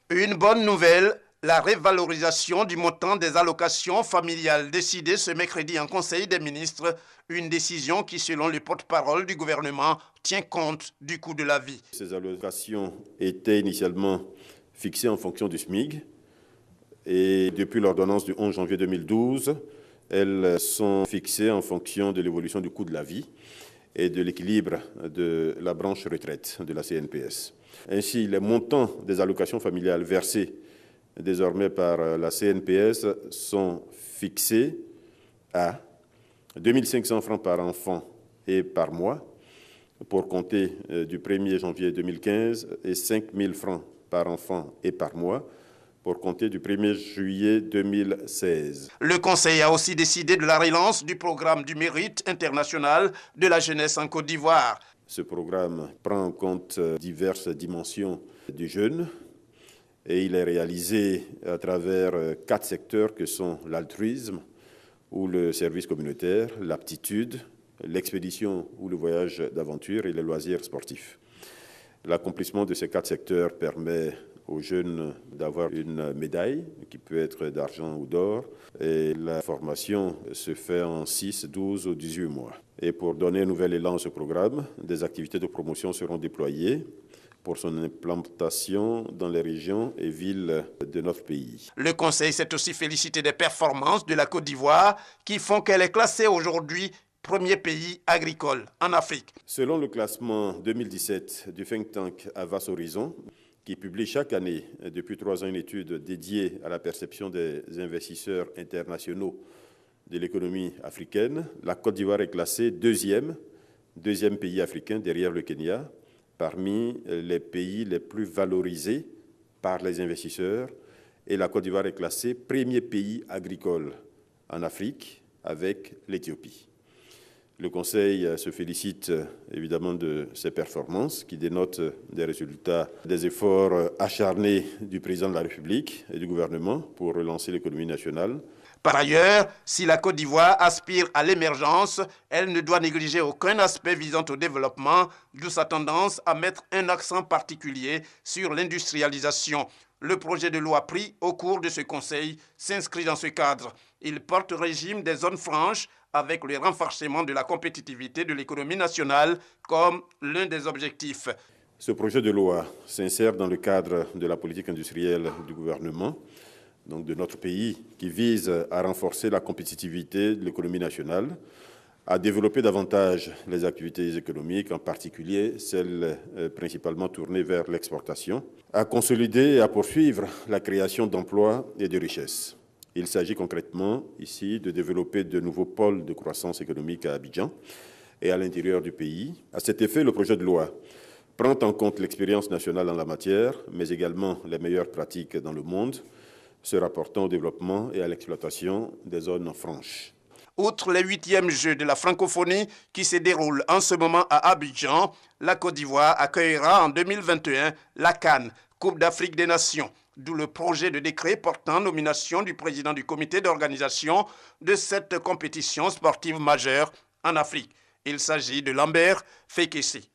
Une bonne nouvelle, la révalorisation du montant des allocations familiales décidée ce mercredi en Conseil des ministres, une décision qui, selon le porte-parole du gouvernement, tient compte du coût de la vie. Ces allocations étaient initialement fixées en fonction du SMIC et depuis l'ordonnance du 11 janvier 2012, elles sont fixées en fonction de l'évolution du coût de la vie et de l'équilibre de la branche retraite de la CNPS. Ainsi, les montants des allocations familiales versées désormais par la CNPS sont fixés à 2 500 francs par enfant et par mois pour compter du 1er janvier 2015 et 5 000 francs par enfant et par mois pour compter du 1er juillet 2016. Le Conseil a aussi décidé de la relance du programme du mérite international de la jeunesse en Côte d'Ivoire. Ce programme prend en compte diverses dimensions du jeune et il est réalisé à travers 4 secteurs que sont l'altruisme ou le service communautaire, l'aptitude, l'expédition ou le voyage d'aventure et les loisirs sportifs. L'accomplissement de ces 4 secteurs permet aux jeunes d'avoir une médaille qui peut être d'argent ou d'or et la formation se fait en 6, 12 ou 18 mois. Et pour donner un nouvel élan à ce programme, des activités de promotion seront déployées pour son implantation dans les régions et villes de notre pays. Le Conseil s'est aussi félicité des performances de la Côte d'Ivoire qui font qu'elle est classée aujourd'hui premier pays agricole en Afrique. Selon le classement 2017 du think tank Avas Horizon, qui publie chaque année depuis 3 ans une étude dédiée à la perception des investisseurs internationaux de l'économie africaine, la Côte d'Ivoire est classée deuxième pays africain derrière le Kenya, parmi les pays les plus valorisés par les investisseurs, et la Côte d'Ivoire est classée premier pays agricole en Afrique avec l'Éthiopie. Le Conseil se félicite évidemment de ces performances qui dénotent des résultats des efforts acharnés du président de la République et du gouvernement pour relancer l'économie nationale. Par ailleurs, si la Côte d'Ivoire aspire à l'émergence, elle ne doit négliger aucun aspect visant au développement, d'où sa tendance à mettre un accent particulier sur l'industrialisation. Le projet de loi pris au cours de ce Conseil s'inscrit dans ce cadre. Il porte régime des zones franches avec le renforcement de la compétitivité de l'économie nationale comme l'un des objectifs. Ce projet de loi s'insère dans le cadre de la politique industrielle du gouvernement, donc de notre pays, qui vise à renforcer la compétitivité de l'économie nationale, à développer davantage les activités économiques, en particulier celles principalement tournées vers l'exportation, à consolider et à poursuivre la création d'emplois et de richesses. Il s'agit concrètement ici de développer de nouveaux pôles de croissance économique à Abidjan et à l'intérieur du pays. À cet effet, le projet de loi prend en compte l'expérience nationale en la matière, mais également les meilleures pratiques dans le monde, se rapportant au développement et à l'exploitation des zones franches. Outre les 8e Jeux de la francophonie qui se déroulent en ce moment à Abidjan, la Côte d'Ivoire accueillera en 2021 la CAN, Coupe d'Afrique des Nations, d'où le projet de décret portant nomination du président du comité d'organisation de cette compétition sportive majeure en Afrique. Il s'agit de Lambert Fekessi.